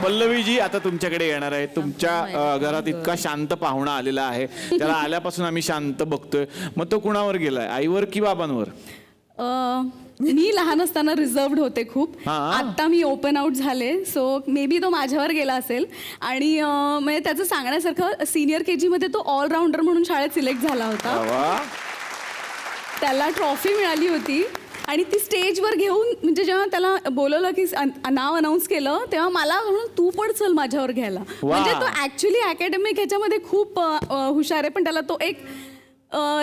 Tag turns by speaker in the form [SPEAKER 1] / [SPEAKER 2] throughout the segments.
[SPEAKER 1] पल्लवीजी आता तुमच्याकडे येणार आहे. तुमच्या घरात इतका शांत पाहुणा आलेला आहे, त्याला आल्यापासून आम्ही शांत बघतोय. मग तो कुणावर गेलाय, आईवर की बाबांवर?
[SPEAKER 2] मी लहान असताना रिझर्व्ड होते खूप. आता मी ओपन आउट झाले, सो मे बी तो माझ्यावर गेला असेल. आणि म्हणजे त्याचं सांगण्यासारखं सिनियर KG मध्ये तो ऑलराऊंडर म्हणून शाळेत सिलेक्ट झाला होता. त्याला ट्रॉफी मिळाली होती आणि ती स्टेजवर घेऊन म्हणजे जेव्हा त्याला बोलवलं की नाव अनाऊन्स केलं तेव्हा मला म्हणून तू पण चल माझ्यावर घ्यायला. म्हणजे तो ॲक्च्युली अकॅडमिक ह्याच्यामध्ये खूप हुशार आहे, पण त्याला तो एक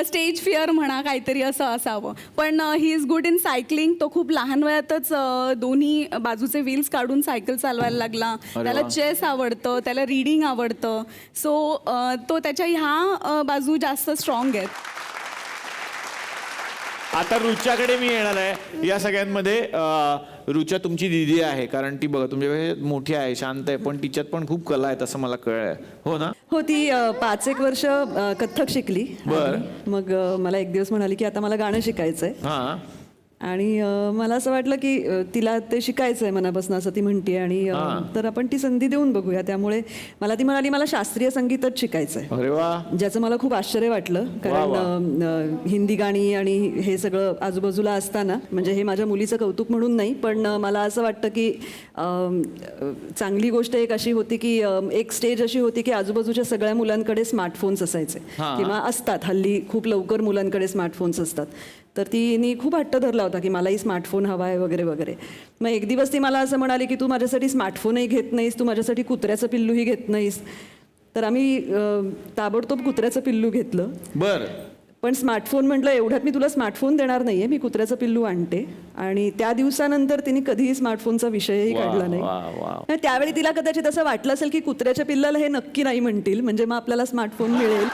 [SPEAKER 2] स्टेज फिअर म्हणा काहीतरी असं असावं. पण he is good in cycling. तो खूप लहान वयातच दोन्ही बाजूचे व्हील्स काढून सायकल चालवायला लागला. त्याला चेस आवडतं, त्याला रीडिंग आवडतं. सो तो त्याच्या ह्या बाजू जास्त स्ट्रॉंग आहेत.
[SPEAKER 1] आता रुच्याकडे मी येणार आहे. या सगळ्यांमध्ये रुचा तुमची दीदी आहे, कारण ती बघा तुमच्यापेक्षा मोठी आहे, शांत आहे, पण तिच्यात पण खूप कला आहे असं मला कळलंय. हो ना?
[SPEAKER 3] हो, ती 5-1 वर्ष कथ्थक शिकली. मग मला एक दिवस म्हणाली की आता मला गाणं शिकायचंय. आणि मला असं वाटलं की तिला ते शिकायचं आहे मनापासून असं ती म्हणते. आणि तर आपण ती संधी देऊन बघूया. त्यामुळे मला ती म्हणाली मला शास्त्रीय संगीतच शिकायचं आहे.
[SPEAKER 1] अरे वा.
[SPEAKER 3] ज्याचं मला खूप आश्चर्य वाटलं, कारण हिंदी गाणी आणि हे सगळं आजूबाजूला असताना, म्हणजे हे माझ्या मुलीचं कौतुक म्हणून नाही, पण मला असं वाटतं की चांगली गोष्ट एक अशी होती की एक स्टेज अशी होती की आजूबाजूच्या सगळ्या मुलांकडे स्मार्टफोन्स असायचे किंवा असतात. हल्ली खूप लवकर मुलांकडे स्मार्टफोन्स असतात. तर तिने खूप हट्ट धरला होता की मलाही स्मार्टफोन हवा आहे वगैरे वगैरे. मग एक दिवस ती मला असं म्हणाली की तू माझ्यासाठी स्मार्टफोनही घेत नाहीस, तू माझ्यासाठी कुत्र्याचं पिल्लूही घेत नाहीस. तर आम्ही ताबडतोब कुत्र्याचं पिल्लू घेतलं.
[SPEAKER 1] बरं.
[SPEAKER 3] पण स्मार्टफोन म्हटलं एवढ्यात मी तुला स्मार्टफोन देणार नाहीये, मी कुत्र्याचं पिल्लू आणते. आणि त्या दिवसानंतर तिने कधीही स्मार्टफोनचा विषयही काढला नाही. त्यावेळी तिला कदाचित असं वाटलं असेल की कुत्र्याच्या पिल्लाला हे नक्की नाही म्हणतील, म्हणजे मग आपल्याला स्मार्टफोन मिळेल.